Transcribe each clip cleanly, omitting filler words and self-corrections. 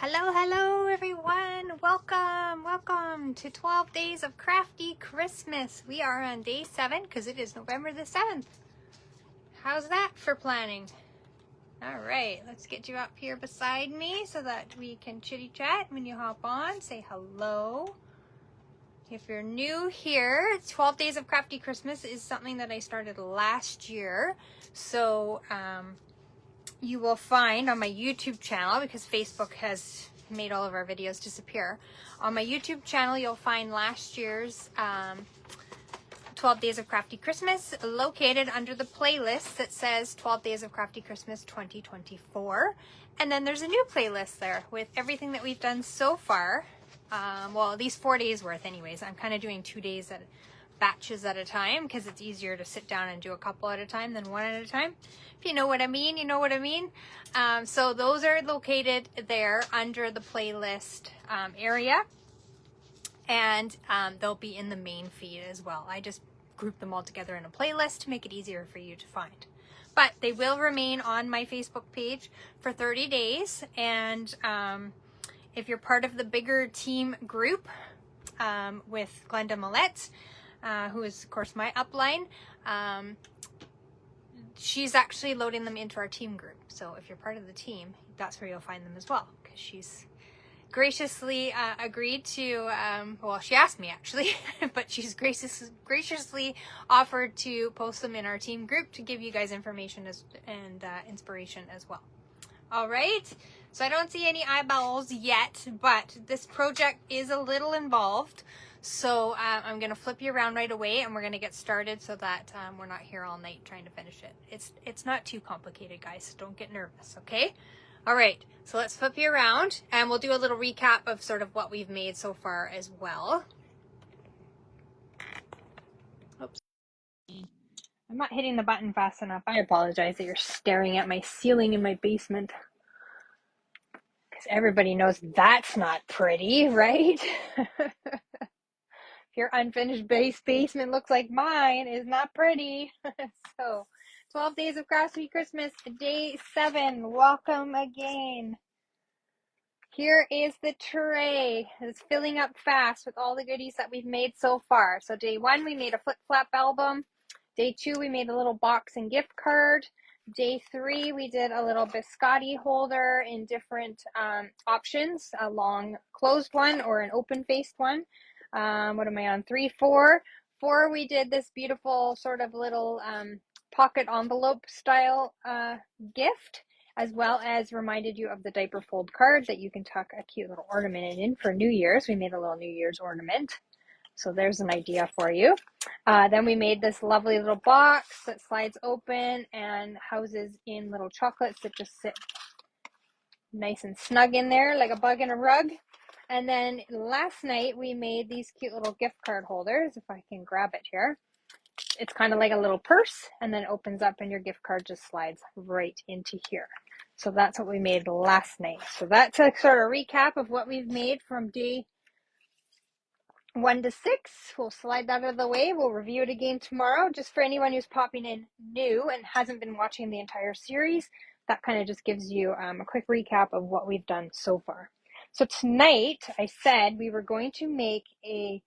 Hello everyone. Welcome to 12 Days of Crafty Christmas. We are on day 7 because it is November the 7th. How's that for planning? All right, let's get you up here beside me so that we can chitty chat when you hop on. Say hello. If you're new here, 12 Days of Crafty Christmas is something that I started last year. So, you will find on my YouTube channel, because Facebook has made all of our videos disappear. On my YouTube channel, you'll find last year's 12 Days of Crafty Christmas located under the playlist that says 12 Days of Crafty Christmas 2024. And then there's a new playlist there with everything that we've done so far. Well, at least 4 days worth anyways. I'm kind of doing 2 days at batches at a time because it's easier to sit down and do a couple at a time than one at a time. If you know what I mean, you know what I mean. So those are located there under the playlist area, and they'll be in the main feed as well. I just group them all together in a playlist to make it easier for you to find. But they will remain on my Facebook page for 30 days. And if you're part of the bigger team group with Glenda Millette, who is, of course, my upline, she's actually loading them into our team group. So if you're part of the team, that's where you'll find them as well, because she's graciously agreed to, well, she asked me actually, but she's graciously offered to post them in our team group to give you guys information and inspiration as well. All right, so I don't see any eyeballs yet, but this project is a little involved. So I'm going to flip you around right away, and we're going to get started so that we're not here all night trying to finish it. It's not too complicated, guys, so don't get nervous, okay? All right, so let's flip you around, and we'll do a little recap of sort of what we've made so far as well. Oops. I'm not hitting the button fast enough. I apologize that you're staring at my ceiling in my basement, because everybody knows that's not pretty, right? Your unfinished basement looks like mine is not pretty. So 12 Days of Crafty Christmas, day 7. Welcome again. Here is the tray. It's filling up fast with all the goodies that we've made so far. So day 1, we made a flip flap album. Day 2, we made a little box and gift card. Day 3, we did a little biscotti holder in different options, a long closed one or an open faced one. What am I on? 3, 4. 4, we did this beautiful sort of little pocket envelope style gift, as well as reminded you of the diaper fold card that you can tuck a cute little ornament in for New Year's. We made a little New Year's ornament. So there's an idea for you. Then we made this lovely little box that slides open and houses in little chocolates that just sit nice and snug in there like a bug in a rug. And then last night we made these cute little gift card holders, if I can grab it here. It's kind of like a little purse, and then opens up and your gift card just slides right into here. So that's what we made last night. So that's a sort of recap of what we've made from day 1 to 6. We'll slide that out of the way. We'll review it again tomorrow. Just for anyone who's popping in new and hasn't been watching the entire series, that kind of just gives you a quick recap of what we've done so far. So tonight, I said we were going to make a,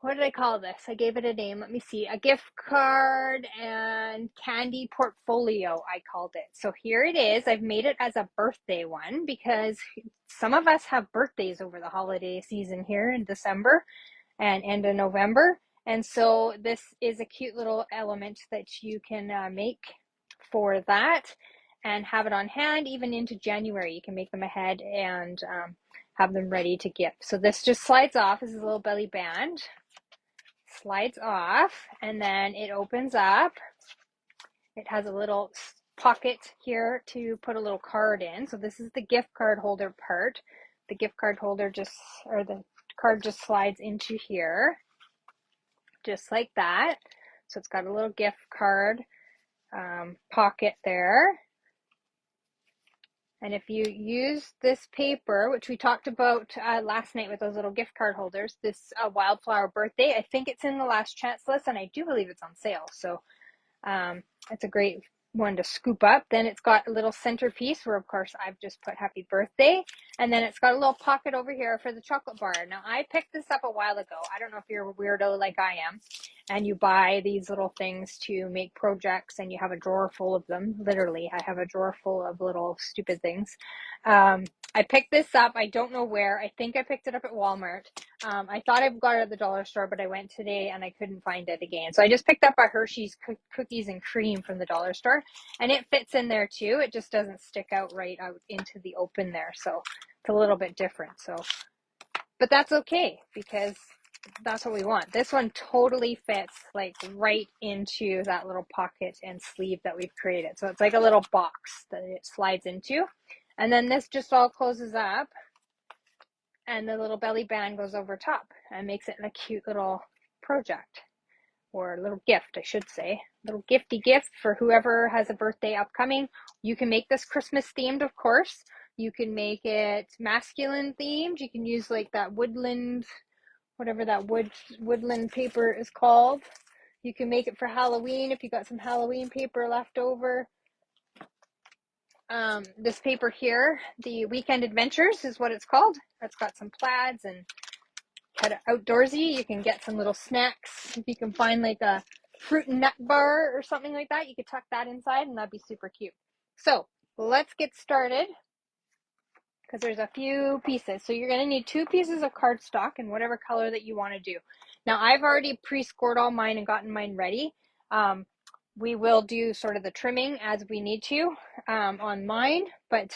what did I call this? I gave it a name. Let me see. A gift card and candy portfolio, I called it. So here it is. I've made it as a birthday one because some of us have birthdays over the holiday season here in December and end of November. And so this is a cute little element that you can make for that and have it on hand even into January. You can make them ahead and have them ready to gift. So this just slides off. This is a little belly band. Slides off, and then it opens up. It has a little pocket here to put a little card in. So this is the gift card holder part. The gift card holder the card just slides into here, just like that. So it's got a little gift card pocket there. And if you use this paper, which we talked about last night with those little gift card holders, this Wildflower Birthday, I think it's in the last chance list, and I do believe it's on sale. So it's a great one to scoop up. Then it's got a little centerpiece where, of course, I've just put happy birthday. And then it's got a little pocket over here for the chocolate bar. Now, I picked this up a while ago. I don't know if you're a weirdo like I am, and you buy these little things to make projects and you have a drawer full of them. Literally, I have a drawer full of little stupid things. I picked this up. I don't know where. I think I picked it up at Walmart. I thought I got it at the dollar store, but I went today and I couldn't find it again. So I just picked up a Hershey's cookies and cream from the dollar store, and it fits in there too. It just doesn't stick out right out into the open there. So it's a little bit different. So, but that's okay because that's what we want. This one totally fits like right into that little pocket and sleeve that we've created. So it's like a little box that it slides into. And then this just all closes up and the little belly band goes over top and makes it a cute little project, or a little gift, I should say. Little gifty gift for whoever has a birthday upcoming. You can make this Christmas themed, of course. You can make it masculine themed. You can use like that woodland, whatever that woodland paper is called. You can make it for Halloween if you got some Halloween paper left over. This paper here, the Weekend Adventures is what it's called. It's got some plaids and kind of outdoorsy. You can get some little snacks. If you can find like a fruit and nut bar or something like that, you could tuck that inside and that'd be super cute. So let's get started because there's a few pieces. So you're going to need 2 pieces of cardstock in whatever color that you want to do. Now I've already pre-scored all mine and gotten mine ready. We will do sort of the trimming as we need to on mine, but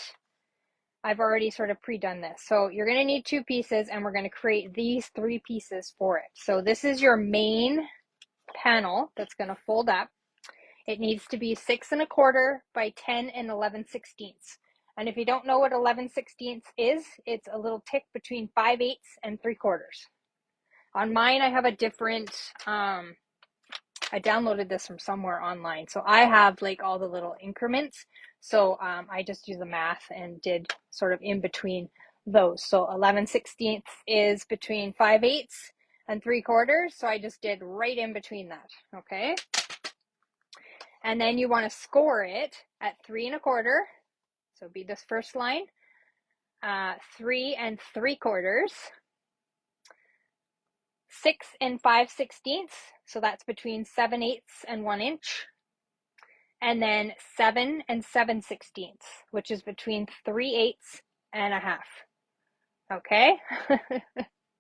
I've already sort of pre-done this. So you're going to need 2 pieces and we're going to create these 3 pieces for it. So this is your main panel that's going to fold up. It needs to be 6 1/4 by 10 11/16. And if you don't know what 11/16 is, it's a little tick between 5/8 and 3/4. On mine, I have a different, I downloaded this from somewhere online. So I have like all the little increments. So I just do the math and did sort of in between those. So 11/16 is between 5/8 and 3/4. So I just did right in between that. Okay. And then you want to score it at 3 1/4. So be this first line, 3 3/4. 6 5/16, so that's between 7/8 and 1 inch, and then 7 7/16, which is between 3/8 and a half. Okay,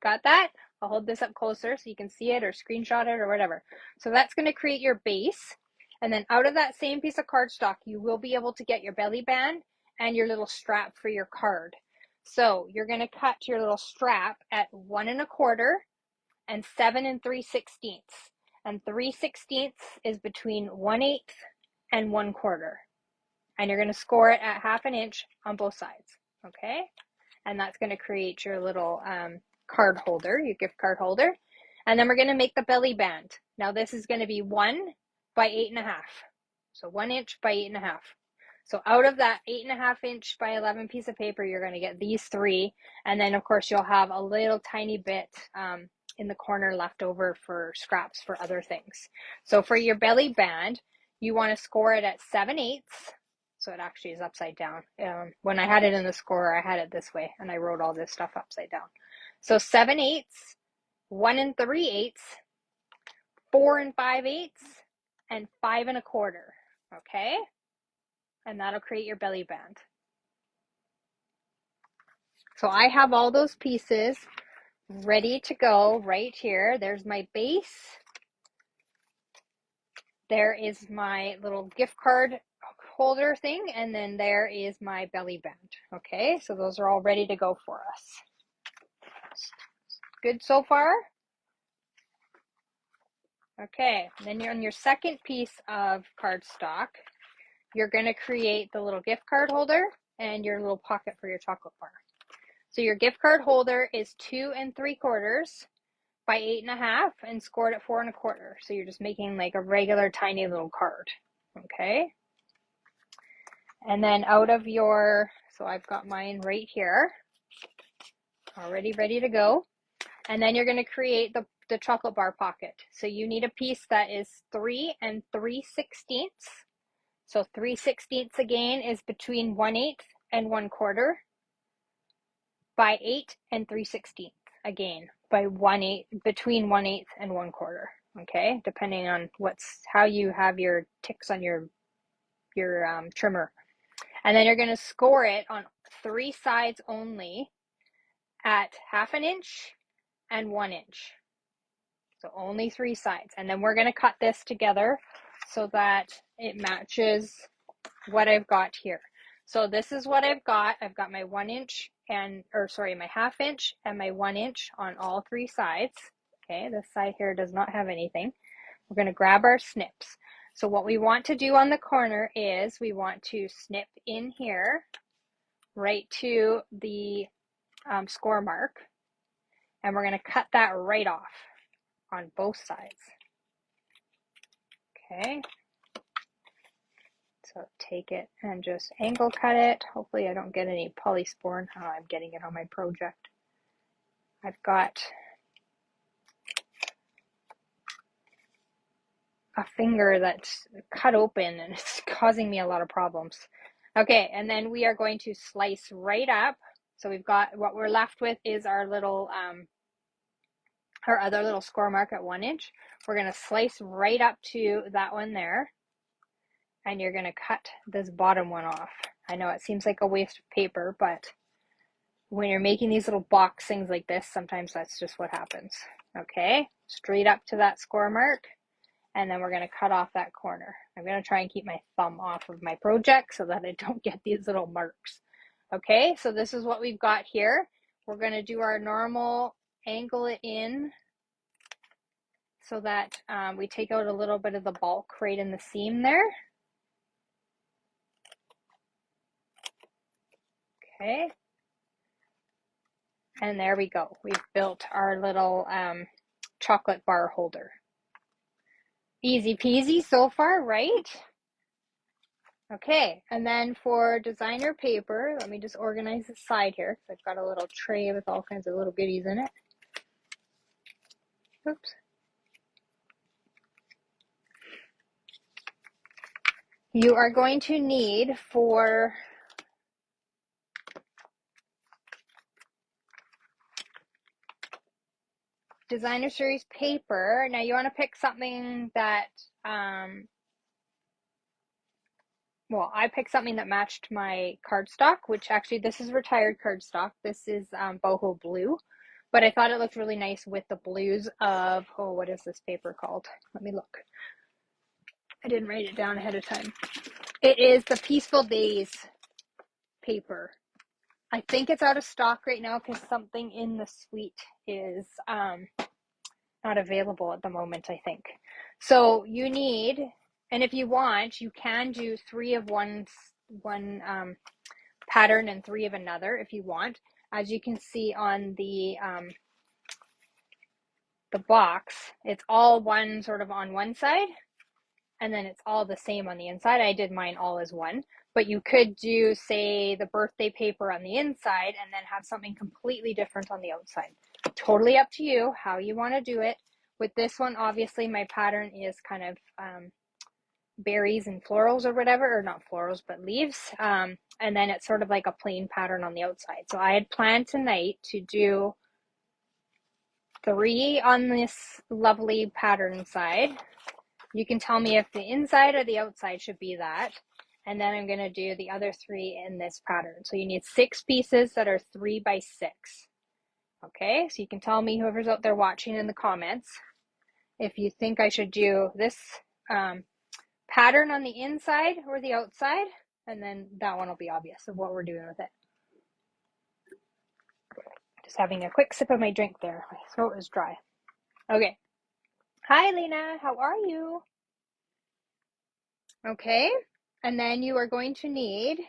got that? I'll hold this up closer so you can see it or screenshot it or whatever. So that's going to create your base, and then out of that same piece of cardstock, you will be able to get your belly band and your little strap for your card. So you're going to cut your little strap at 1 1/4 and 7 3/16. And 3/16 is between 1/8 and 1/4. And you're going to score it at 1/2 inch on both sides. Okay. And that's going to create your little card holder, your gift card holder. And then we're going to make the belly band. Now this is going to be 1 by 8 1/2. So 1 inch by 8 1/2. So out of that 8 1/2 inch by 11 piece of paper, you're going to get these 3. And then of course you'll have a little tiny bit in the corner left over for scraps for other things. So for your belly band, you want to score it at 7/8. So it actually is upside down. When I had it in the score, I had it this way and I wrote all this stuff upside down. So 7/8, 1 3/8, 4 5/8, and 5 1/4. Okay. And that'll create your belly band. So I have all those pieces ready to go right here. There's my base. There is my little gift card holder thing, and then there is my belly band. Okay, so those are all ready to go for us. Good so far? Okay, then you're on your second piece of cardstock. You're going to create the little gift card holder and your little pocket for your chocolate bar. So your gift card holder is 2 3/4 by 8 1/2 and scored at 4 1/4. So you're just making like a regular tiny little card. Okay. And then out of your, so I've got mine right here, already ready to go. And then you're going to create the chocolate bar pocket. So you need a piece that is 3 3/16. So 3/16 again is between 1/8 and 1/4. By 8 and 3/16 again by 1/8, between 1/8 and 1/4. Okay, depending on how you have your ticks on your trimmer. And then you're going to score it on 3 sides only at 1/2 inch and 1 inch. So only 3 sides. And then we're going to cut this together so that it matches what I've got here. So this is what I've got. I've got my 1 inch my 1/2 inch and my 1 inch on all 3 sides. Okay, this side here does not have anything. We're going to grab our snips. So what we want to do on the corner is we want to snip in here right to the score mark, and we're going to cut that right off on both sides. Okay, so take it and just angle cut it. Hopefully I don't get any polysporin. Oh, I'm getting it on my project. I've got a finger that's cut open and it's causing me a lot of problems. Okay, and then we are going to slice right up. So we've got, what we're left with is our little, our other little score mark at 1 inch. We're going to slice right up to that one there. And you're going to cut this bottom one off. I know it seems like a waste of paper, but when you're making these little box things like this, sometimes that's just what happens. Okay, straight up to that score mark. And then we're going to cut off that corner. I'm going to try and keep my thumb off of my project so that I don't get these little marks. Okay, so this is what we've got here. We're going to do our normal angle it in so that we take out a little bit of the bulk right in the seam there. Okay. And there we go. We've built our little chocolate bar holder. Easy peasy so far, right? Okay, and then for designer paper, let me just organize the side here because I've got a little tray with all kinds of little goodies in it. Oops. You are going to need for designer series paper, now you want to pick something that, well, I picked something that matched my cardstock, which actually this is retired cardstock. This is boho blue, but I thought it looked really nice with the blues of, oh, what is this paper called? Let me look. I didn't write it down ahead of time. It is the Peaceful Days paper. I think it's out of stock right now because something in the suite is not available at the moment, I think. So you need, and if you want, you can do 3 of one pattern and 3 of another if you want. As you can see on the box, it's all one sort of on one side, and then it's all the same on the inside. I did mine all as one, but you could do, say, the birthday paper on the inside and then have something completely different on the outside. Totally up to you how you want to do it. With this one, obviously, my pattern is kind of berries and florals or whatever, or not florals, but leaves. And then it's sort of like a plain pattern on the outside. So I had planned tonight to do 3 on this lovely pattern side. You can tell me if the inside or the outside should be that. And then I'm going to do the other 3 in this pattern. So you need 6 pieces that are 3 by 6. Okay, so you can tell me, whoever's out there watching, in the comments if you think I should do this pattern on the inside or the outside, and then that one will be obvious of what we're doing with it. Just having a quick sip of my drink there. My throat is dry. Okay. Hi, Lena. How are you? Okay. And then you are going to need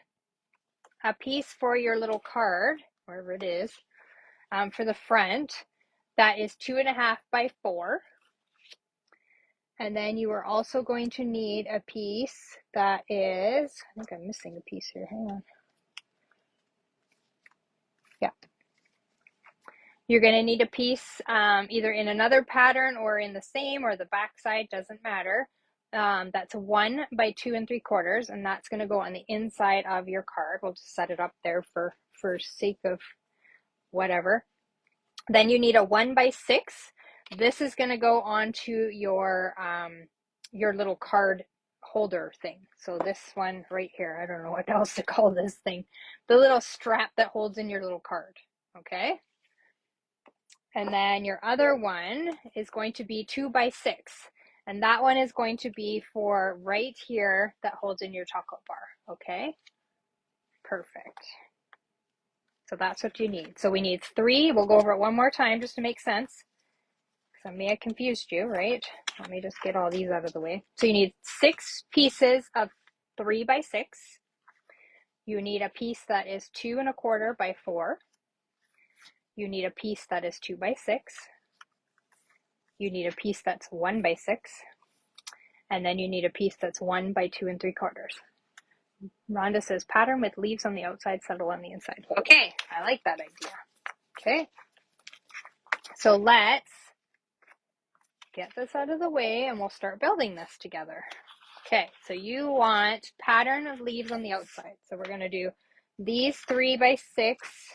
a piece for your little card, wherever it is, for the front. That is 2.5 by 4. And then you are also going to need a piece that is, I think I'm missing a piece here. Hang on. Yeah. You're going to need a piece either in another pattern or in the same or the back side, doesn't matter. that's 1 by 2 3/4, and that's going to go on the inside of your card. We'll just set it up there for sake of whatever. Then you need a 1 by 6. This is going to go onto your little card holder thing. So this one right here, I don't know what else to call this thing, the little strap that holds in your little card. Okay. And then your other one is going to be 2 by 6. And that one is going to be for right here that holds in your chocolate bar. Okay. Perfect. So that's what you need. So we need 3. We'll go over it one more time just to make sense. Because I may have confused you, right? Let me just get all these out of the way. So you need 6 pieces of 3 by 6. You need a piece that is 2 1/4 by 4. You need a piece that is 2 by 6. You need a piece that's 1 by 6. And then you need a piece that's 1 by 2 3/4. Rhonda says pattern with leaves on the outside, settle on the inside. Okay, I like that idea. Okay, so let's get this out of the way and we'll start building this together. Okay, so you want pattern of leaves on the outside. So we're going to do these 3 by 6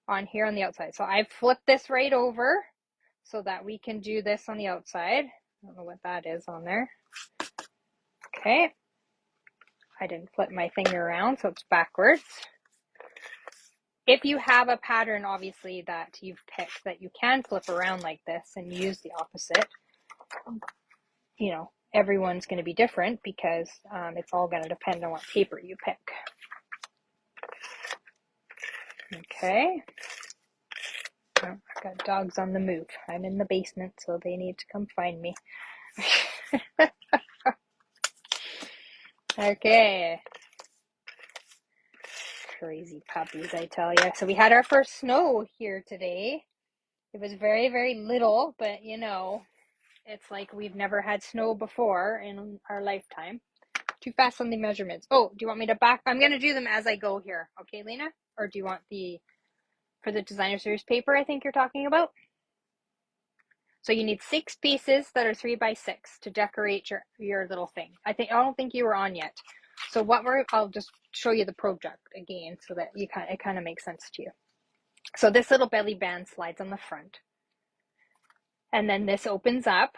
on here on the outside. So I've flipped this right over so that we can do this on the outside. I don't know what that is on there. Okay, I didn't flip my finger around, so it's backwards. If you have a pattern, obviously, that you've picked that you can flip around like this and use the opposite, you know, everyone's going to be different because it's all going to depend on what paper you pick. Okay. Oh, I've got dogs on the move. I'm in the basement, so they need to come find me. Okay. Crazy puppies, I tell you. So we had our first snow here today. It was very, very little, but you know, it's like we've never had snow before in our lifetime. Too fast on the measurements. Oh, do you want me to back? I'm going to do them as I go here. Okay, Lena? Or do you want for the designer series paper I think you're talking about? So you need 6 pieces that are 3 by 6 to decorate your little thing. I don't think you were on yet. So I'll just show you the project again so that it kind of makes sense to you. So this little belly band slides on the front. And then this opens up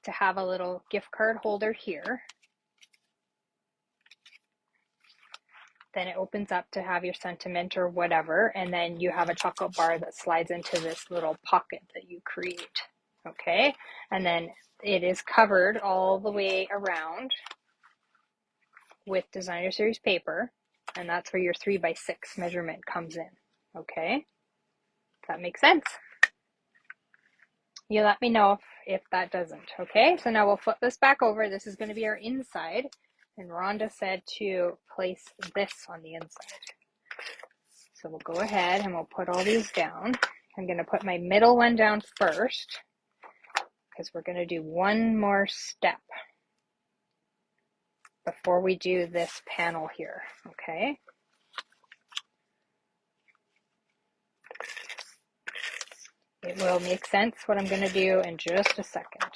to have a little gift card holder here. Then it opens up to have your sentiment or whatever. And then you have a chocolate bar that slides into this little pocket that you create. Okay. And then it is covered all the way around with designer series paper. And that's where your 3 by 6 measurement comes in. Okay. That makes sense. You let me know if that doesn't. Okay. So now we'll flip this back over. This is going to be our inside. And Rhonda said to place this on the inside. So we'll go ahead and we'll put all these down. I'm going to put my middle one down first because we're going to do one more step before we do this panel here. Okay. It will make sense what I'm going to do in just a second.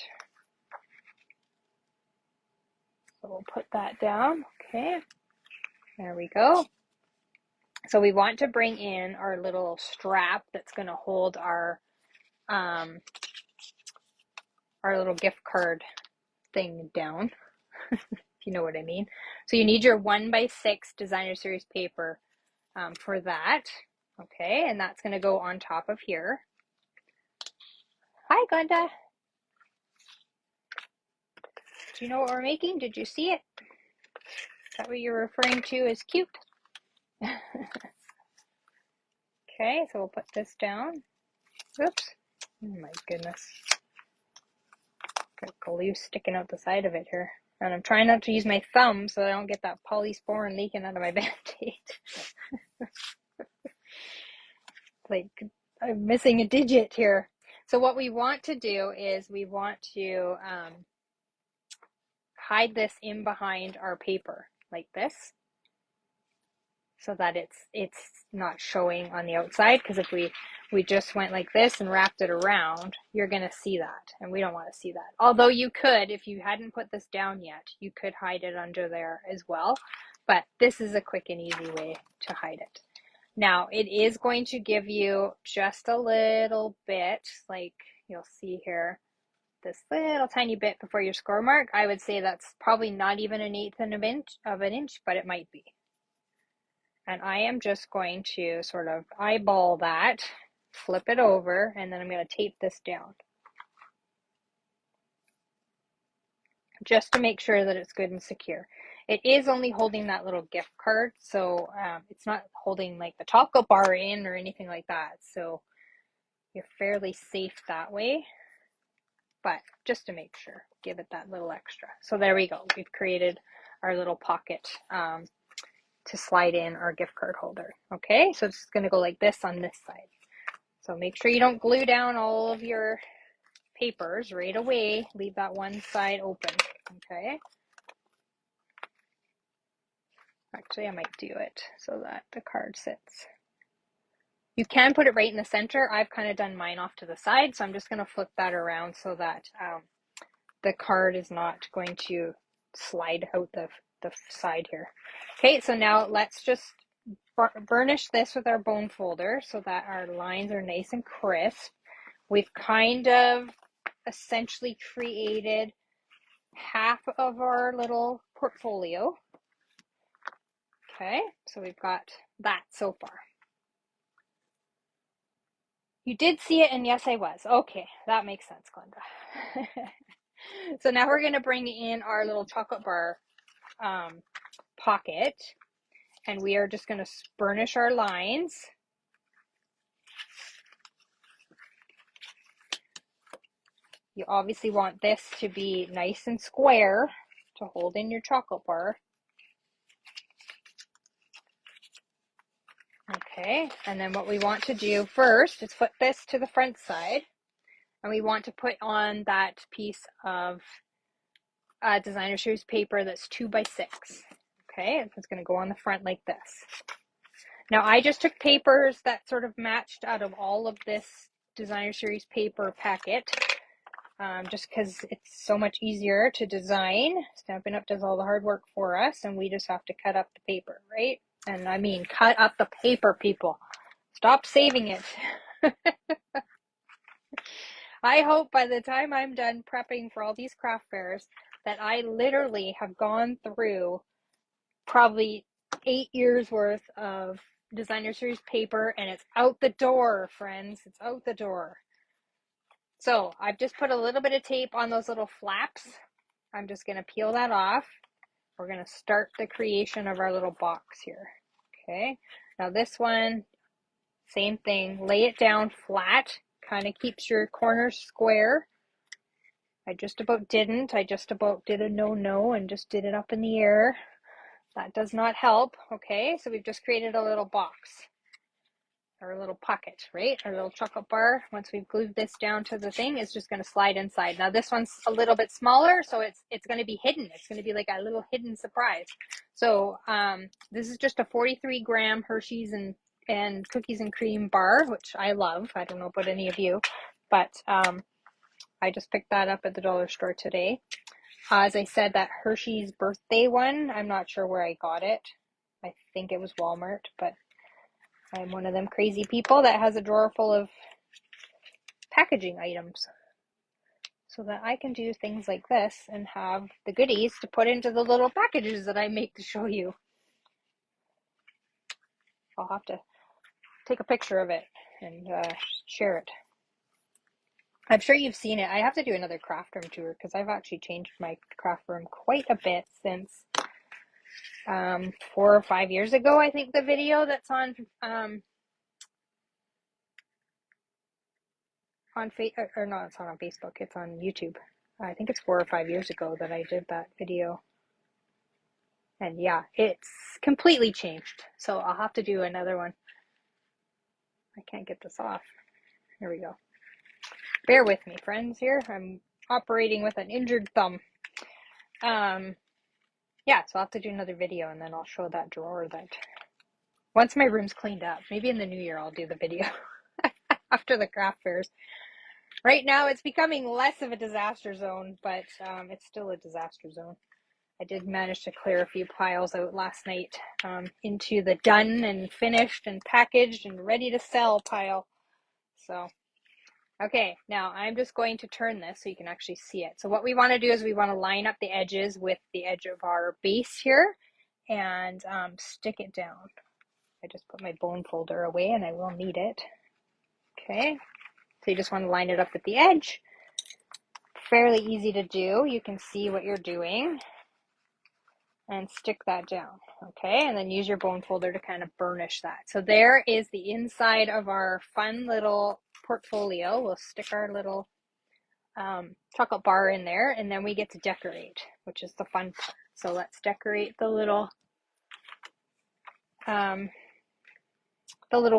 So we'll put that down. Okay. There we go. So we want to bring in our little strap that's going to hold our little gift card thing down, if you know what I mean. So you need your 1 by 6 designer series paper for that. Okay, and that's going to go on top of here. Hi, Glenda. Do you know what we're making? Did you see it? Is that what you're referring to as cute? Okay, so we'll put this down. Oops. Oh my goodness. Got glue sticking out the side of it here. And I'm trying not to use my thumb so I don't get that polysporin leaking out of my Band-Aid. Like, I'm missing a digit here. So what we want to do is we want to hide this in behind our paper like this. so that it's not showing on the outside, because if we just went like this and wrapped it around, you're going to see that, and we don't want to see that. Although you could, if you hadn't put this down yet, you could hide it under there as well, but this is a quick and easy way to hide it. Now, it is going to give you just a little bit, like you'll see here, this little tiny bit before your score mark. I would say that's probably not even an eighth of an inch, but it might be. And I am just going to sort of eyeball that, flip it over, and then I'm going to tape this down, just to make sure that it's good and secure. It is only holding that little gift card, so it's not holding like the chocolate bar in or anything like that. So you're fairly safe that way, but just to make sure, give it that little extra. So there we go. We've created our little pocket to slide in our gift card holder. Okay, so it's going to go like this on this side. So make sure you don't glue down all of your papers right away. Leave that one side open. Okay. Actually, I might do it so that the card sits. You can put it right in the center. I've kind of done mine off to the side, so I'm just going to flip that around so that the card is not going to slide out the side here. Okay, so now let's just burnish this with our bone folder so that our lines are nice and crisp. We've kind of essentially created half of our little portfolio. Okay, so we've got that so far. You did see it, and yes, I was. Okay, that makes sense, Glenda. So now we're going to bring in our little chocolate bar pocket, and we are just going to burnish our lines. You obviously want this to be nice and square to hold in your chocolate bar. Okay, and then what we want to do first is flip this to the front side, and we want to put on that piece of designer series paper that's 2x6. Okay, it's going to go on the front like this. Now I just took papers that sort of matched out of all of this designer series paper packet, just because it's so much easier to design. Stampin' Up does all the hard work for us, and we just have to cut up the paper, right? And I mean, cut up the paper, people. Stop saving it. I hope by the time I'm done prepping for all these craft fairs that I literally have gone through probably 8 years worth of designer series paper, and it's out the door, friends. It's out the door. So I've just put a little bit of tape on those little flaps. I'm just going to peel that off. We're going to start the creation of our little box here. Okay, now this one, same thing. Lay it down flat, kind of keeps your corners square. I just about didn't. I just about did a no and just did it up in the air. That does not help. Okay, so we've just created a little box, or a little pocket, right? Our little chocolate bar. Once we've glued this down to the thing, it's just going to slide inside. Now this one's a little bit smaller, so it's going to be hidden. It's going to be like a little hidden surprise. So this is just a 43-gram Hershey's and cookies and cream bar, which I love. I don't know about any of you, but I just picked that up at the dollar store today. As I said, that Hershey's birthday one, I'm not sure where I got it. I think it was Walmart, but I'm one of them crazy people that has a drawer full of packaging items so that I can do things like this and have the goodies to put into the little packages that I make to show you. I'll have to take a picture of it and share it. I'm sure you've seen it. I have to do another craft room tour because I've actually changed my craft room quite a bit since 4 or 5 years ago. I think the video that's on or no, it's not on Facebook. It's on YouTube. I think it's 4 or 5 years ago that I did that video. And yeah, it's completely changed. So I'll have to do another one. I can't get this off. Here we go. Bear with me, friends, here. I'm operating with an injured thumb. Yeah, so I'll have to do another video, and then I'll show that drawer that Once my room's cleaned up, maybe in the new year I'll do the video after the craft fairs. Right now it's becoming less of a disaster zone, but it's still a disaster zone. I did manage to clear a few piles out last night into the done and finished and packaged and ready to sell pile. So, okay, now I'm just going to turn this so you can actually see it. So what we want to do is we want to line up the edges with the edge of our base here and stick it down. I just put my bone folder away and I will need it. Okay, so you just want to line it up at the edge. Fairly easy to do. You can see what you're doing and stick that down. Okay, and then use your bone folder to kind of burnish that. So there is the inside of our fun little portfolio. We'll stick our little chocolate bar in there, and then we get to decorate, which is the fun part. So let's decorate the little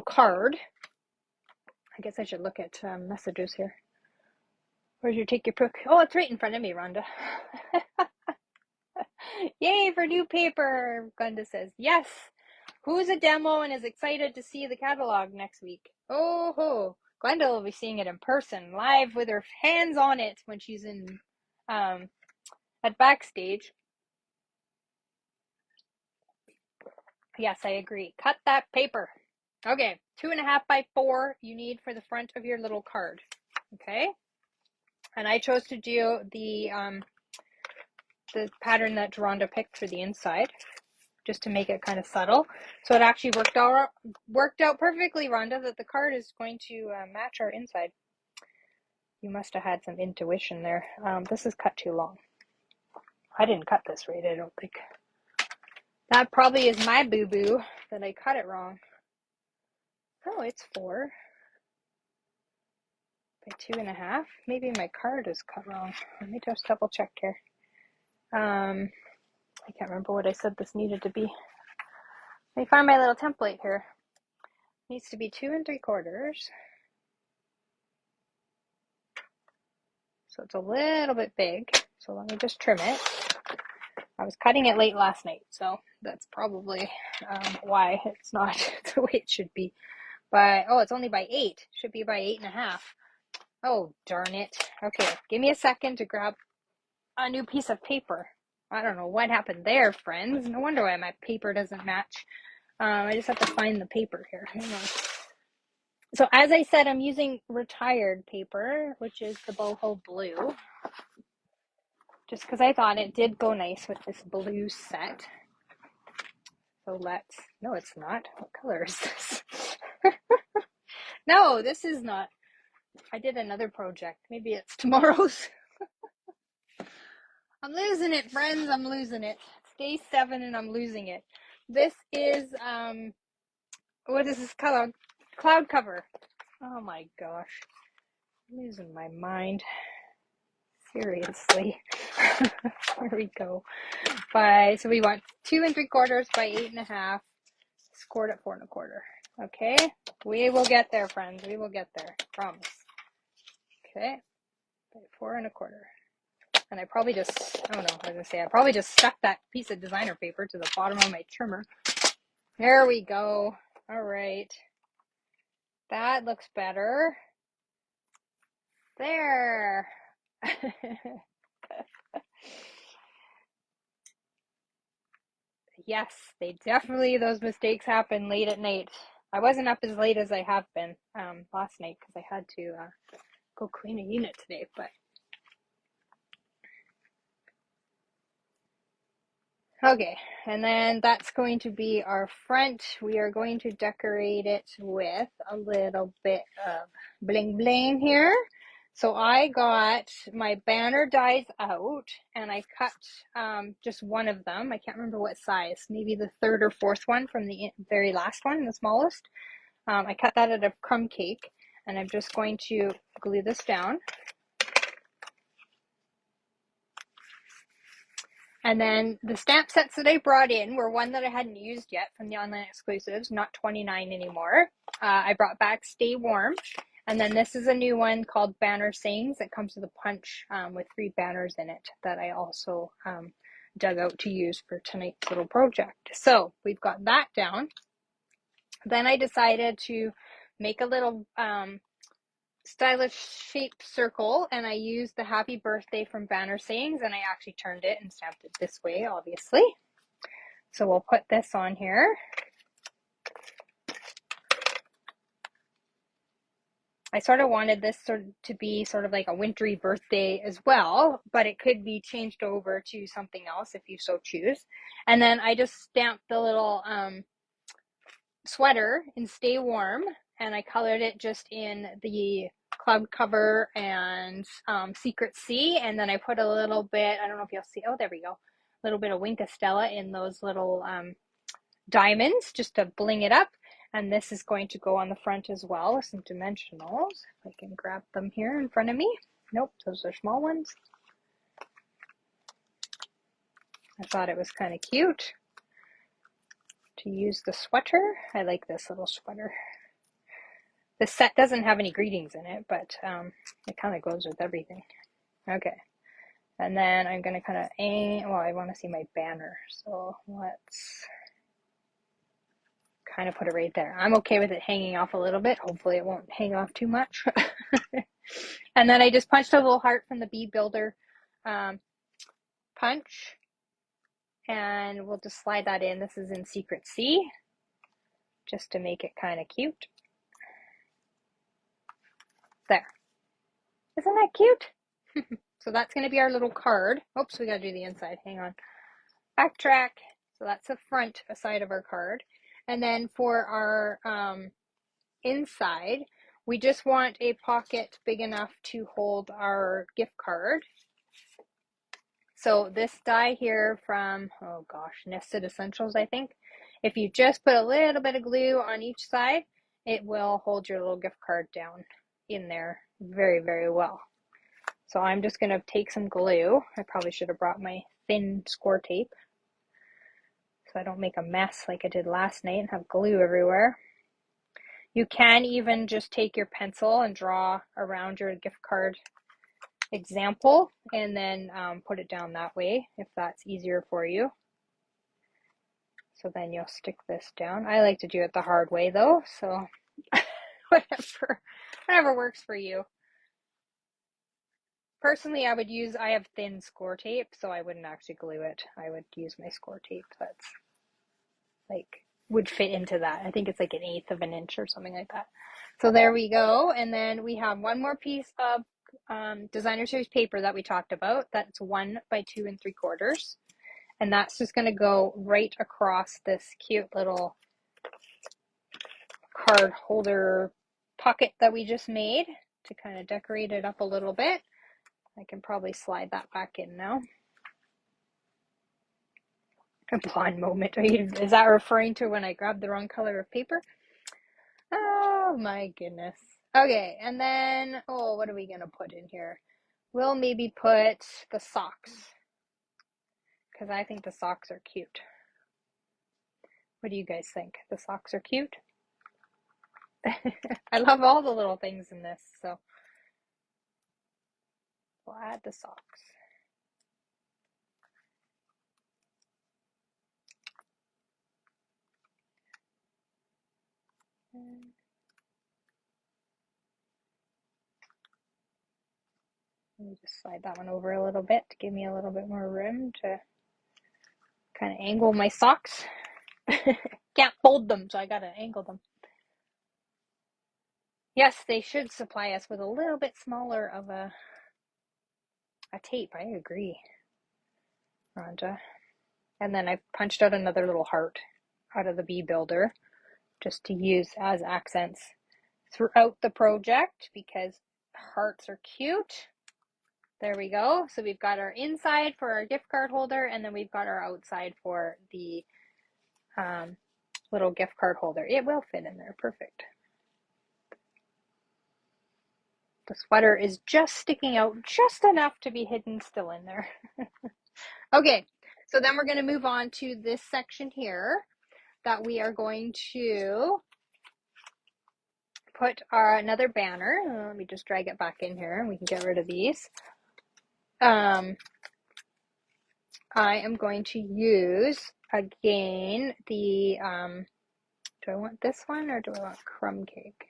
card. I guess I should look at messages here. Where's your take your pick? Oh, it's right in front of me, Rhonda. Yay for new paper, Glenda says. Yes. Who's a demo and is excited to see the catalog next week? Oh ho. Glenda will be seeing it in person, live with her hands on it when she's in at backstage. Yes, I agree. Cut that paper. Okay, 2.5 by 4 you need for the front of your little card. Okay, and I chose to do the pattern that Rhonda picked for the inside, just to make it kind of subtle. So it actually worked out perfectly, Rhonda, that the card is going to match our inside. You must have had some intuition there. This is cut too long. I didn't cut this right, I don't think. That probably is my boo-boo that I cut it wrong. Oh, it's 4 by 2.5. Maybe my card is cut wrong. Let me just double check here. I can't remember what I said this needed to be. Let me find my little template here. It needs to be 2 3/4. So it's a little bit big. So let me just trim it. I was cutting it late last night, so that's probably why it's not the way it should be. But, oh, it's only by 8. Should be by 8.5. Oh, darn it. Okay, give me a second to grab a new piece of paper. I don't know what happened there, friends. No wonder why my paper doesn't match. I just have to find the paper here. Hang on. So as I said, I'm using retired paper, which is the boho blue. Just because I thought it did go nice with this blue set. So let's, no, it's not. What color is this? No, this is not. I did another project. Maybe it's tomorrow's. I'm losing it, friends. I'm losing it. It's day 7 and I'm losing it. This is, what is this color? Cloud cover. Oh my gosh. I'm losing my mind. Seriously. Here we go. So we want 2 3/4 by 8.5, scored at 4 1/4. Okay, we will get there, friends. We will get there. Promise. Okay, by 4 1/4. And I probably just, I don't know, I was gonna say, I probably just stuck that piece of designer paper to the bottom of my trimmer. There we go. All right. That looks better. There. Yes, those mistakes happen late at night. I wasn't up as late as I have been last night because I had to go clean a unit today, but okay, and then that's going to be our front. We are going to decorate it with a little bit of bling bling here. So I got my banner dies out and I cut just one of them. I can't remember what size, maybe the 3rd or 4th one from the very last one, the smallest. I cut that out of crumb cake and I'm just going to glue this down. And then the stamp sets that I brought in were one that I hadn't used yet from the online exclusives, not 29 anymore. I brought back Stay Warm. And then this is a new one called Banner Sings. It comes with a punch with 3 banners in it that I also dug out to use for tonight's little project. So we've got that down. Then I decided to make a little stylish shaped circle, and I used the happy birthday from Banner Sayings, and I actually turned it and stamped it this way, obviously. So we'll put this on here. I sort of wanted this to be sort of like a wintry birthday as well, but it could be changed over to something else if you so choose. And then I just stamped the little sweater in Stay Warm, and I colored it just in the cloud cover and Secret Sea, and then I put a little bit, I don't know if you'll see, oh there we go, a little bit of Wink Stella in those little diamonds just to bling it up. And this is going to go on the front as well with some dimensionals. If I can grab them here in front of me. Nope, those are small ones. I thought it was kind of cute to use the sweater. I like this little sweater. This set doesn't have any greetings in it, but it kind of goes with everything. Okay. And then I'm going to kind of aim, well, I want to see my banner. So let's kind of put it right there. I'm okay with it hanging off a little bit. Hopefully it won't hang off too much. And then I just punched a little heart from the Bee Builder punch, and we'll just slide that in. This is in Secret Sea, just to make it kind of cute. There. Isn't that cute? So that's going to be our little card. Oops, we got to do the inside. Hang on. Backtrack. So that's the front side of our card. And then for our inside, we just want a pocket big enough to hold our gift card. So this die here from, oh gosh, Nested Essentials, I think. If you just put a little bit of glue on each side, it will hold your little gift card down in there very, very well. So I'm just going to take some glue. I probably should have brought my thin score tape so I don't make a mess like I did last night and have glue everywhere. You can even just take your pencil and draw around your gift card example and then put it down that way if that's easier for you. So then you'll stick this down. I like to do it the hard way though, so whatever works for you. Personally, I have thin score tape, so I wouldn't actually glue it. I would use my score tape that's like would fit into that. I think it's like 1/8 of an inch or something like that. So there we go. And then we have one more piece of designer series paper that we talked about. That's 1 by 2 3/4. And that's just going to go right across this cute little card holder pocket that we just made to kind of decorate it up a little bit. I can probably slide that back in now. A blonde moment. Is that referring to when I grabbed the wrong color of paper? Oh my goodness. Okay, and then, oh, what are we going to put in here? We'll maybe put the socks, because I think the socks are cute. What do you guys think? The socks are cute? I love all the little things in this, so we'll add the socks. Let me just slide that one over a little bit to give me a little bit more room to kind of angle my socks. Can't fold them, so I gotta angle them. Yes, they should supply us with a little bit smaller of a tape. I agree, Rhonda. And then I punched out another little heart out of the Bee Builder just to use as accents throughout the project because hearts are cute. There we go. So we've got our inside for our gift card holder, and then we've got our outside for the little gift card holder. It will fit in there. Perfect. The sweater is just sticking out just enough to be hidden still in there. Okay, so then we're going to move on to this section here that we are going to put another banner. Let me just drag it back in here and we can get rid of these. I am going to use again the, Do I want this one or do I want crumb cake?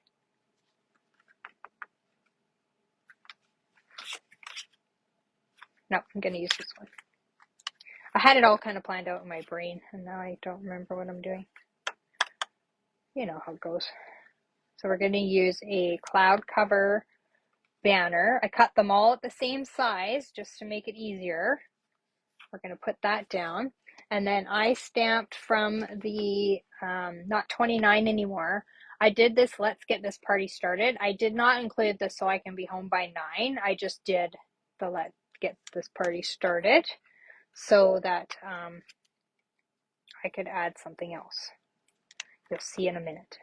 No, I'm going to use this one. I had it all kind of planned out in my brain, and now I don't remember what I'm doing. You know how it goes. So we're going to use a cloud cover banner. I cut them all at the same size just to make it easier. We're going to put that down. And then I stamped from the, not 29 anymore. I did this let's get this party started. I did not include the so I can be home by 9. I just did the let's get this party started so that I could add something else. You'll see in a minute.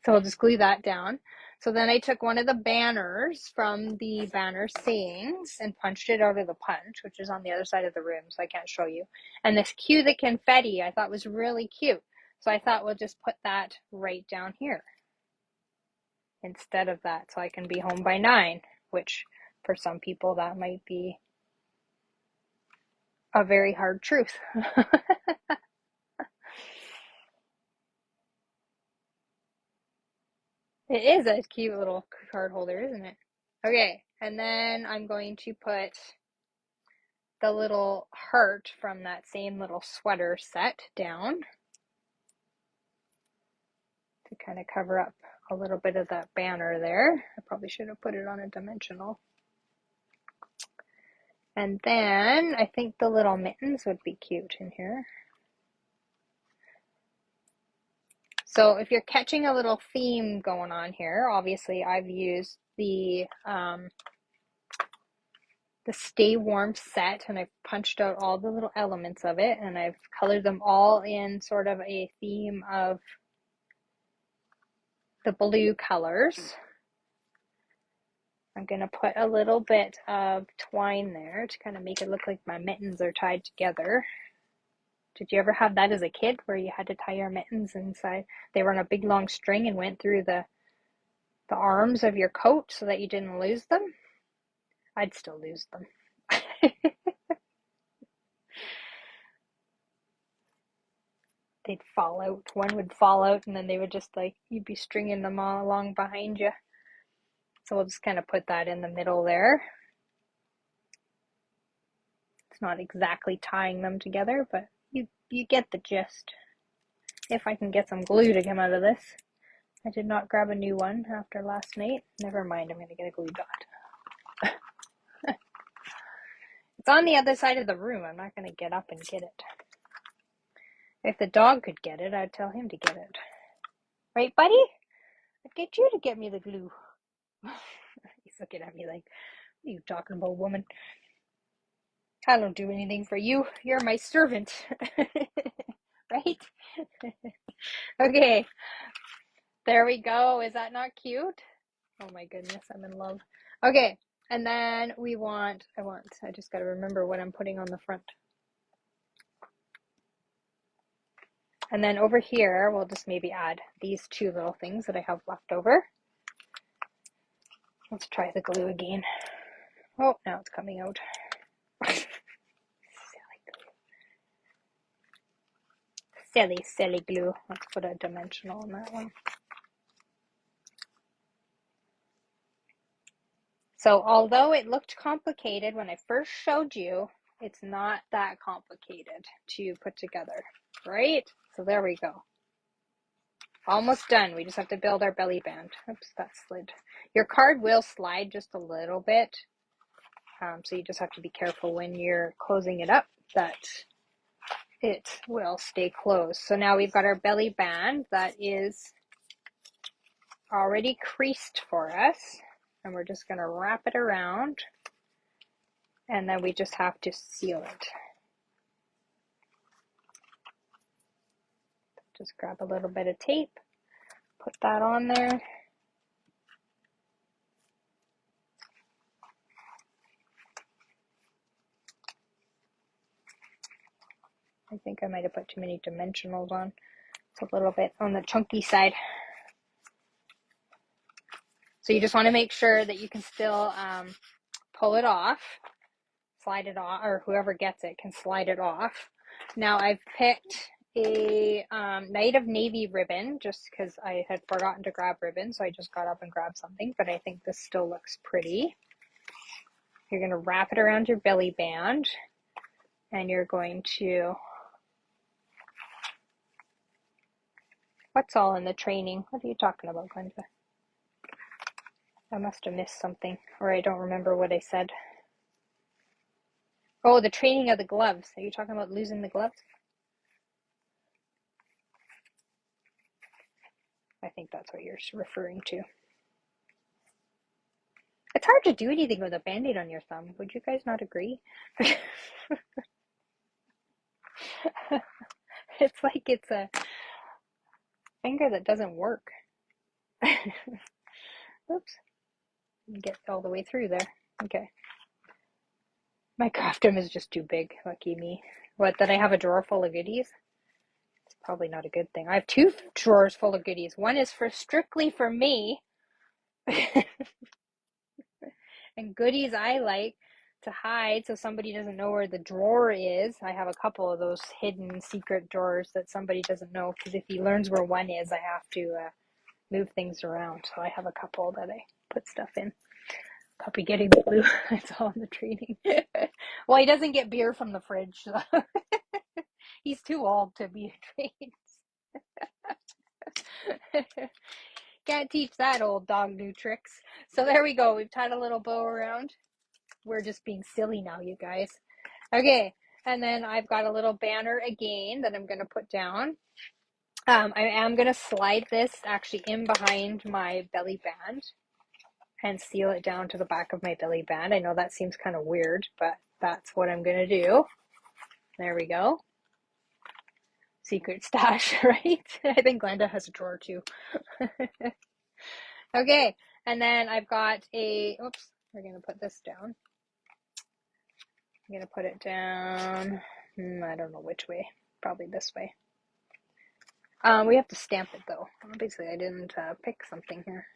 So I'll just glue that down. So then I took one of the banners from the banner sayings and punched it out of the punch, which is on the other side of the room, so I can't show you. And this cue the confetti I thought was really cute. So I thought we'll just put that right down here instead of that, so I can be home by 9, which for some people that might be a very hard truth. It is a cute little card holder, isn't it? Okay, and then I'm going to put the little heart from that same little sweater set down to kind of cover up a little bit of that banner there. I probably should have put it on a dimensional. And then I think the little mittens would be cute in here. So if you're catching a little theme going on here, obviously I've used the Stay Warm set, and I've punched out all the little elements of it, and I've colored them all in sort of a theme of the blue colors. I'm going to put a little bit of twine there to kind of make it look like my mittens are tied together. Did you ever have that as a kid where you had to tie your mittens inside? They were on a big long string and went through the arms of your coat so that you didn't lose them? I'd still lose them. They'd fall out. One would fall out and then they would just like, you'd be stringing them all along behind you. So we'll just kind of put that in the middle there. It's not exactly tying them together, but you get the gist. If I can get some glue to come out of this. I did not grab a new one after last night. Never mind, I'm going to get a glue dot. It's on the other side of the room. I'm not going to get up and get it. If the dog could get it, I'd tell him to get it. Right, buddy? I'd get you to get me the glue. He's looking at me like, what are you talking about, woman? I don't do anything for you. You're my servant. Right? Okay. There we go. Is that not cute? Oh my goodness, I'm in love. Okay. And then I just got to remember what I'm putting on the front. And then over here, we'll just maybe add these two little things that I have left over. Let's try the glue again. Oh, now it's coming out. Silly glue. Let's put a dimensional on that one. So although it looked complicated when I first showed you, it's not that complicated to put together, right? So there we go. Almost done. We just have to build our belly band. Oops, that slid. Your card will slide just a little bit. So you just have to be careful when you're closing it up that it will stay closed. So now we've got our belly band that is already creased for us. And we're just going to wrap it around. And then we just have to seal it. Just grab a little bit of tape, put that on there. I think I might have put too many dimensionals on. It's a little bit on the chunky side. So you just want to make sure that you can still pull it off, slide it off, or whoever gets it can slide it off. Now I've picked a Night of Navy ribbon just because I had forgotten to grab ribbon, so I just got up and grabbed something, but I think this still looks pretty. You're going to wrap it around your belly band, and you're going to... What's all in the training? What are you talking about, Glenda? I must have missed something, or I don't remember what I said. Oh, the training of the gloves. Are you talking about losing the gloves? I think that's what you're referring to. It's hard to do anything with a band-aid on your thumb. Would you guys not agree? It's like it's a finger that doesn't work. Oops. Get all the way through there. Okay. My craft room is just too big. Lucky me. What, that I have a drawer full of goodies? It's probably not a good thing. I have 2 drawers full of goodies. One is for strictly for me. And goodies I like to hide so somebody doesn't know where the drawer is. I have a couple of those hidden secret drawers that somebody doesn't know, because if he learns where one is, I have to move things around. So I have a couple that I put stuff in. Puppy getting the blue. It's all in the training. Well, he doesn't get beer from the fridge. So he's too old to be trained. Can't teach that old dog new tricks. So there we go. We've tied a little bow around. We're just being silly now, you guys. Okay, and then I've got a little banner again that I'm going to put down. I am going to slide this actually in behind my belly band and seal it down to the back of my belly band. I know that seems kind of weird, but that's what I'm going to do. There we go. Secret stash, right? I think Glenda has a drawer too. Okay, and then I've got a, oops, we're going to put this down. I'm going to put it down, I don't know which way, probably this way. We have to stamp it though. Obviously I didn't pick something here.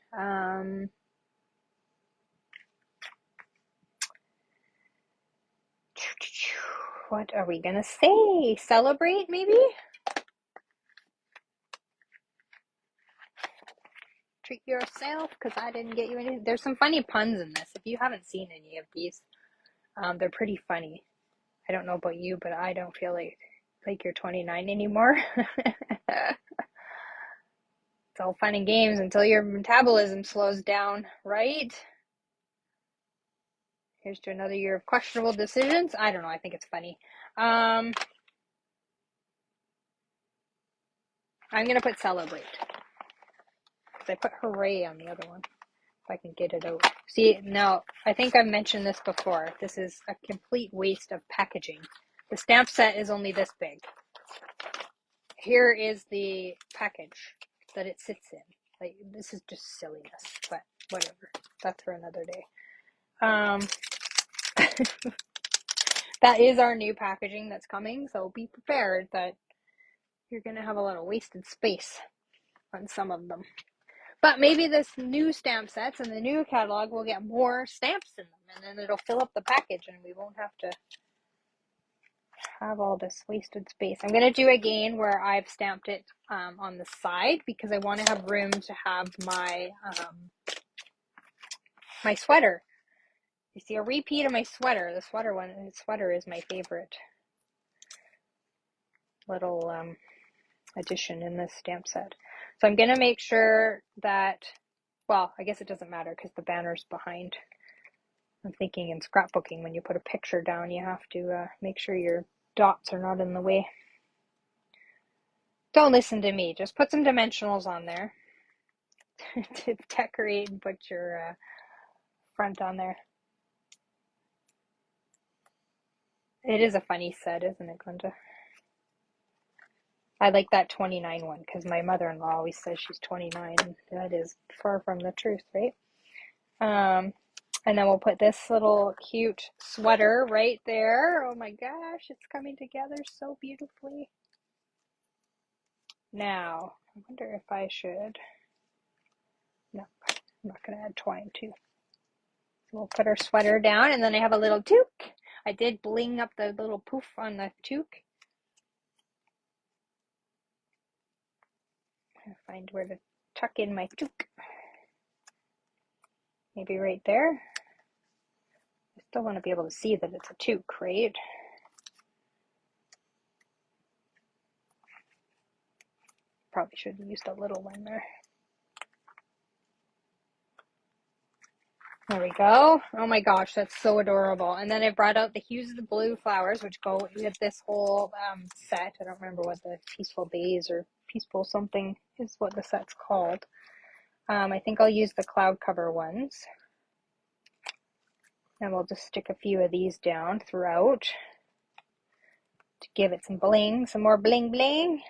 What are we going to say? Celebrate maybe? Treat yourself because I didn't get you anything. There's some funny puns in this. If you haven't seen any of these, they're pretty funny. I don't know about you, but I don't feel like you're 29 anymore. It's all fun and games until your metabolism slows down, right? Here's to another year of questionable decisions. I don't know. I think it's funny. I'm going to put celebrate. Because I put hooray on the other one. If I can get it out. See, now, I think I've mentioned this before. This is a complete waste of packaging. The stamp set is only this big. Here is the package that it sits in. Like, this is just silliness, but whatever. That's for another day. That is our new packaging that's coming, so be prepared that you're going to have a lot of wasted space on some of them. But maybe this new stamp sets and the new catalog will get more stamps in them, and then it'll fill up the package and we won't have to have all this wasted space. I'm going to do again where I've stamped it on the side because I want to have room to have my my sweater. You see a repeat of my sweater. The sweater is my favorite little addition in this stamp set. So I'm going to make sure that, well, I guess it doesn't matter because the banner's behind. I'm thinking in scrapbooking, when you put a picture down, you have to make sure your dots are not in the way. Don't listen to me. Just put some dimensionals on there to decorate and put your front on there. It is a funny set, isn't it, Glenda? I like that 29 one because my mother-in-law always says she's 29. That is far from the truth, right? And then we'll put this little cute sweater right there. Oh my gosh, it's coming together so beautifully. Now, I wonder if I should, no, I'm not going to add twine too. So we'll put our sweater down, and then I have a little toque. I did bling up the little poof on the toque. Find where to tuck in my toque. Maybe right there. I still want to be able to see that it's a toque, right? Probably should have used a little one there. There we go. Oh my gosh, that's so adorable. And then I brought out the hues of the blue flowers, which go with this whole set. I don't remember what the Peaceful Days or Peaceful something is what the set's called. I think I'll use the cloud cover ones. And we'll just stick a few of these down throughout to give it some bling, some more bling bling.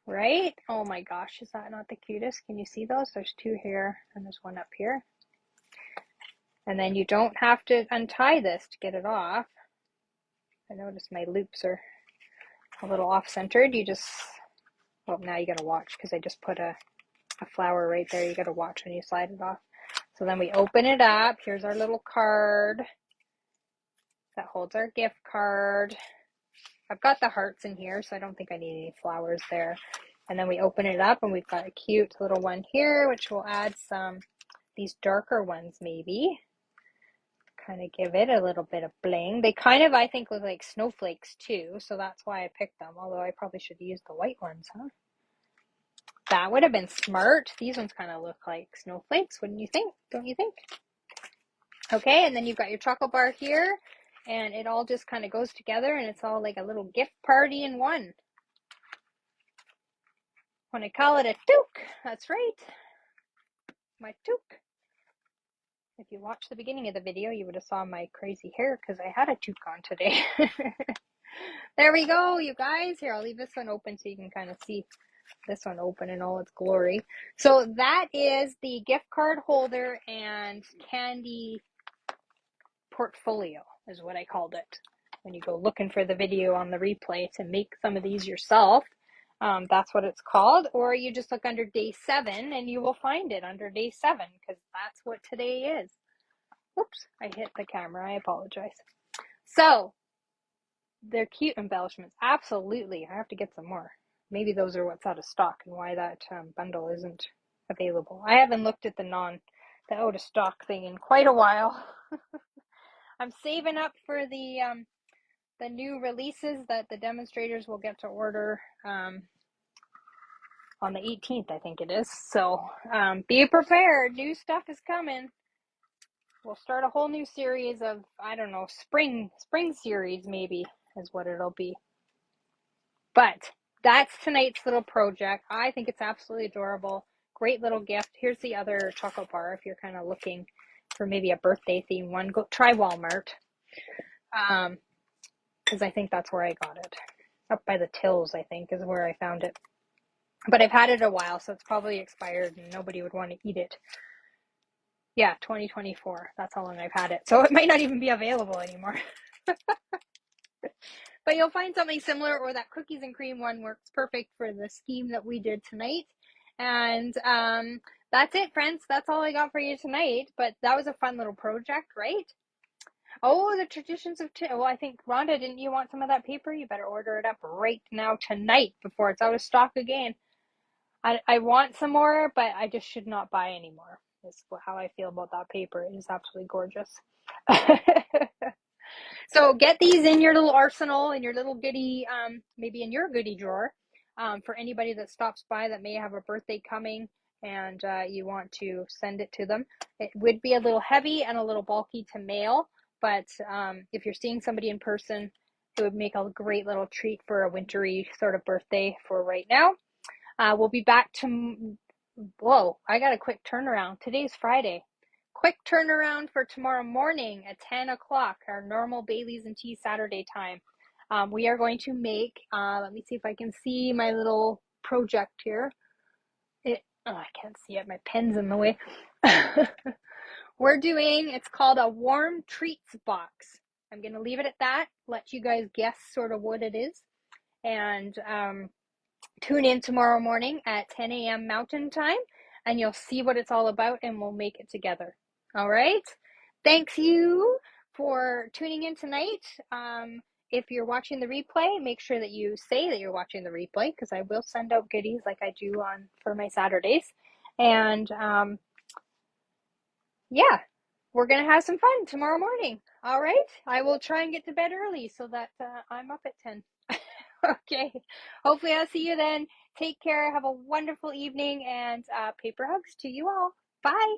Right? Oh my gosh, is that not the cutest? Can you see those? There's two here and there's one up here. And then you don't have to untie this to get it off. I notice my loops are a little off-centered. You just, well, now you gotta watch because I just put a flower right there. You gotta watch when you slide it off. So then we open it up. Here's our little card that holds our gift card. I've got the hearts in here, so I don't think I need any flowers there. And then we open it up and we've got a cute little one here, which will add some, these darker ones maybe. Kind of give it a little bit of bling. They kind of, I think, look like snowflakes too, so that's why I picked them, although I probably should have used the white ones, huh? That would have been smart. These ones kind of look like snowflakes, wouldn't you think? Don't you think? Okay, and then you've got your chocolate bar here, and it all just kind of goes together, and it's all like a little gift party in one. When I call it a toque, that's right. My toque. If you watched the beginning of the video, you would have saw my crazy hair because I had a toque on today. There we go, you guys. Here, I'll leave this one open so you can kind of see this one open in all its glory. So that is the gift card holder and candy portfolio is what I called it. When you go looking for the video on the replay to make some of these yourself, that's what it's called. Or you just look under day 7 and you will find it under day 7 because that's what today is. Whoops, I hit the camera. I apologize. So they're cute embellishments. Absolutely. I have to get some more. Maybe those are what's out of stock and why that bundle isn't available. I haven't looked at the out of stock thing in quite a while. I'm saving up for the new releases that the demonstrators will get to order on the 18th, I think it is. So be prepared. New stuff is coming. We'll start a whole new series of, I don't know, spring series maybe is what it'll be. But that's tonight's little project. I think it's absolutely adorable. Great little gift. Here's the other chocolate bar if you're kind of looking for maybe a birthday theme one. Go try Walmart. Because I think that's where I got it. Up by the tills, I think, is where I found it. But I've had it a while, so it's probably expired and nobody would want to eat it. Yeah, 2024. That's how long I've had it. So it might not even be available anymore. But you'll find something similar, or that cookies and cream one works perfect for the scheme that we did tonight. And that's it, friends. That's all I got for you tonight. But that was a fun little project, right? Oh, the traditions of well, I think, Rhonda, didn't you want some of that paper? You better order it up right now tonight before it's out of stock again. I want some more, but I just should not buy any more. Is how I feel about that paper. It is absolutely gorgeous. So get these in your little arsenal, in your little goodie, maybe in your goodie drawer, for anybody that stops by that may have a birthday coming and you want to send it to them. It would be a little heavy and a little bulky to mail, but if you're seeing somebody in person, it would make a great little treat for a wintry sort of birthday for right now. We'll be back to, whoa, I got a quick turnaround. Today's Friday. Quick turnaround for tomorrow morning at 10 o'clock, our normal Baileys and Tea Saturday time. We are going to make, let me see if I can see my little project here. I can't see it, my pen's in the way. It's called a warm treats box. I'm going to leave it at that, let you guys guess sort of what it is. And tune in tomorrow morning at 10 a.m. Mountain Time, and you'll see what it's all about, and we'll make it together. All right? Thanks you for tuning in tonight. if you're watching the replay, make sure that you say that you're watching the replay because I will send out goodies like I do on for my Saturdays. And yeah, we're gonna have some fun tomorrow morning. All right, I will try and get to bed early so that I'm up at 10. Okay, hopefully I'll see you then. Take care. Have a wonderful evening and paper hugs to you all. Bye.